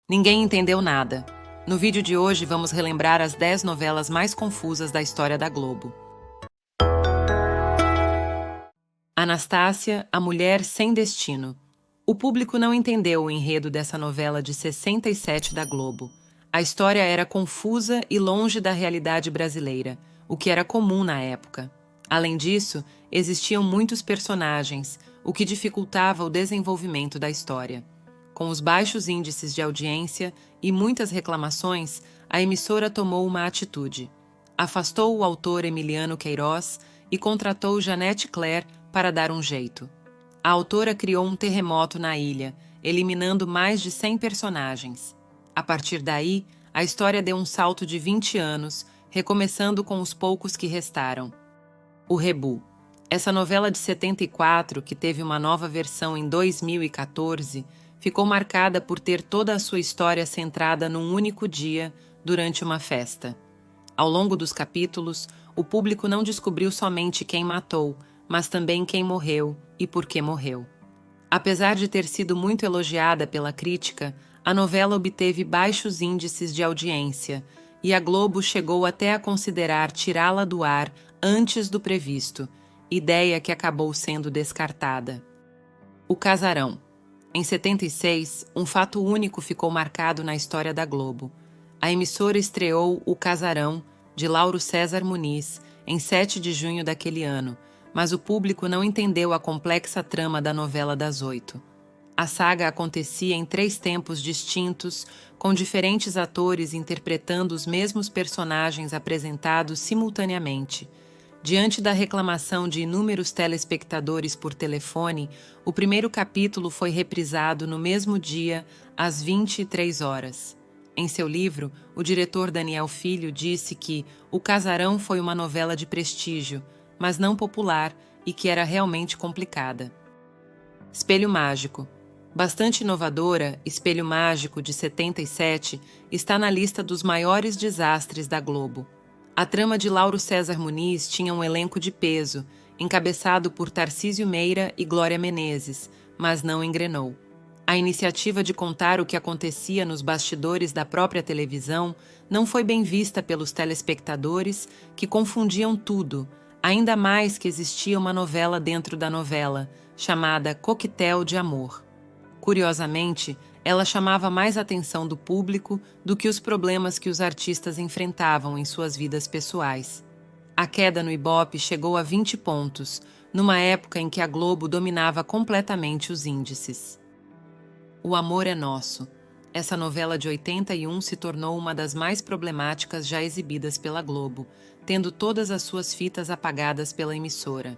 Ninguém entendeu nada. No vídeo de hoje vamos relembrar as 10 novelas mais confusas da história da Globo. Anastácia, a mulher sem destino. O público não entendeu o enredo dessa novela de 67 da Globo. A história era confusa e longe da realidade brasileira, o que era comum na época. Além disso, existiam muitos personagens, o que dificultava o desenvolvimento da história. Com os baixos índices de audiência e muitas reclamações, a emissora tomou uma atitude. Afastou o autor Emiliano Queiroz e contratou Janete Claire para dar um jeito. A autora criou um terremoto na ilha, eliminando mais de 100 personagens. A partir daí, a história deu um salto de 20 anos, recomeçando com os poucos que restaram. O Rebu. Essa novela de 74, que teve uma nova versão em 2014, ficou marcada por ter toda a sua história centrada num único dia, durante uma festa. Ao longo dos capítulos, o público não descobriu somente quem matou, mas também quem morreu e por que morreu. Apesar de ter sido muito elogiada pela crítica, a novela obteve baixos índices de audiência e a Globo chegou até a considerar tirá-la do ar antes do previsto, ideia que acabou sendo descartada. O Casarão. Em 76, um fato único ficou marcado na história da Globo. A emissora estreou O Casarão, de Lauro César Muniz, em 7 de junho daquele ano, mas o público não entendeu a complexa trama da novela das 8. A saga acontecia em 3 tempos distintos, com diferentes atores interpretando os mesmos personagens apresentados simultaneamente. Diante da reclamação de inúmeros telespectadores por telefone, o primeiro capítulo foi reprisado no mesmo dia, às 23 horas. Em seu livro, o diretor Daniel Filho disse que O Casarão foi uma novela de prestígio, mas não popular e que era realmente complicada. Espelho Mágico. Bastante inovadora, Espelho Mágico, de 77, está na lista dos maiores desastres da Globo. A trama de Lauro César Muniz tinha um elenco de peso, encabeçado por Tarcísio Meira e Glória Menezes, mas não engrenou. A iniciativa de contar o que acontecia nos bastidores da própria televisão não foi bem vista pelos telespectadores, que confundiam tudo, ainda mais que existia uma novela dentro da novela, chamada Coquetel de Amor. Curiosamente, ela chamava mais atenção do público do que os problemas que os artistas enfrentavam em suas vidas pessoais. A queda no Ibope chegou a 20 pontos, numa época em que a Globo dominava completamente os índices. O Amor é Nosso. Essa novela de 81 se tornou uma das mais problemáticas já exibidas pela Globo, tendo todas as suas fitas apagadas pela emissora.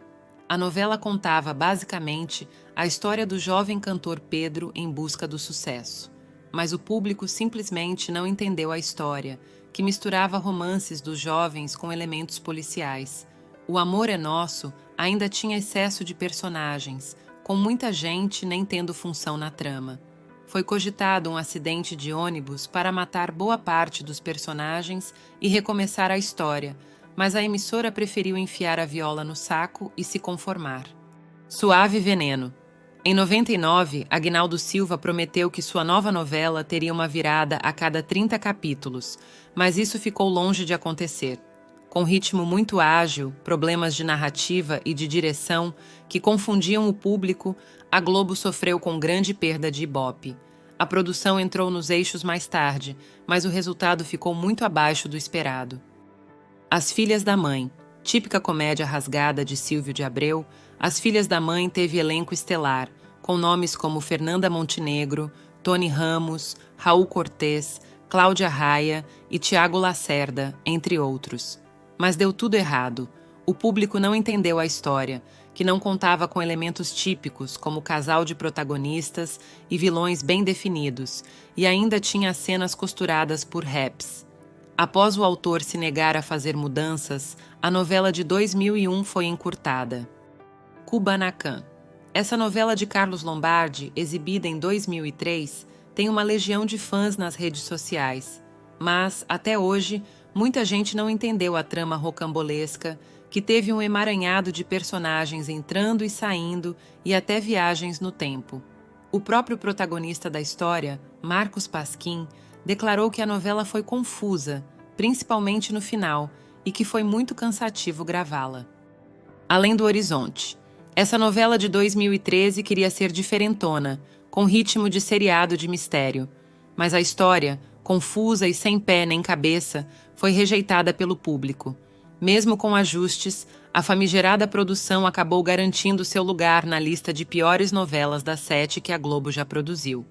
A novela contava, basicamente, a história do jovem cantor Pedro em busca do sucesso. Mas o público simplesmente não entendeu a história, que misturava romances dos jovens com elementos policiais. O Amor é Nosso ainda tinha excesso de personagens, com muita gente nem tendo função na trama. Foi cogitado um acidente de ônibus para matar boa parte dos personagens e recomeçar a história, mas a emissora preferiu enfiar a viola no saco e se conformar. Suave Veneno. Em 99, Aguinaldo Silva prometeu que sua nova novela teria uma virada a cada 30 capítulos, mas isso ficou longe de acontecer. Com ritmo muito ágil, problemas de narrativa e de direção que confundiam o público, a Globo sofreu com grande perda de Ibope. A produção entrou nos eixos mais tarde, mas o resultado ficou muito abaixo do esperado. As Filhas da Mãe. Típica comédia rasgada de Silvio de Abreu, As Filhas da Mãe teve elenco estelar, com nomes como Fernanda Montenegro, Tony Ramos, Raul Cortez, Cláudia Raia e Tiago Lacerda, entre outros. Mas deu tudo errado. O público não entendeu a história, que não contava com elementos típicos como casal de protagonistas e vilões bem definidos, e ainda tinha cenas costuradas por raps. Após o autor se negar a fazer mudanças, a novela de 2001 foi encurtada. Kubanacan. Essa novela de Carlos Lombardi, exibida em 2003, tem uma legião de fãs nas redes sociais. Mas, até hoje, muita gente não entendeu a trama rocambolesca, que teve um emaranhado de personagens entrando e saindo e até viagens no tempo. O próprio protagonista da história, Marcos Pasquim, declarou que a novela foi confusa, principalmente no final, e que foi muito cansativo gravá-la. Além do Horizonte. Essa novela de 2013 queria ser diferentona, com ritmo de seriado de mistério. Mas a história, confusa e sem pé nem cabeça, foi rejeitada pelo público. Mesmo com ajustes, a famigerada produção acabou garantindo seu lugar na lista de piores novelas das 7 que a Globo já produziu.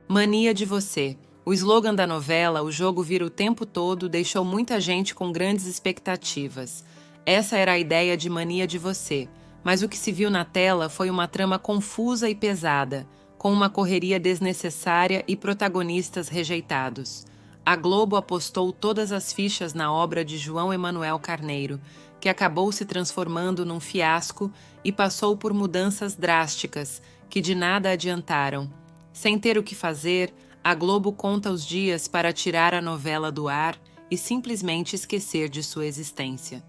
Mania de Você. O slogan da novela, O Jogo Vira o Tempo Todo, deixou muita gente com grandes expectativas. Essa era a ideia de Mania de Você, mas o que se viu na tela foi uma trama confusa e pesada, com uma correria desnecessária e protagonistas rejeitados. A Globo apostou todas as fichas na obra de João Emanuel Carneiro, que acabou se transformando num fiasco e passou por mudanças drásticas, que de nada adiantaram. Sem ter o que fazer, a Globo conta os dias para tirar a novela do ar e simplesmente esquecer de sua existência.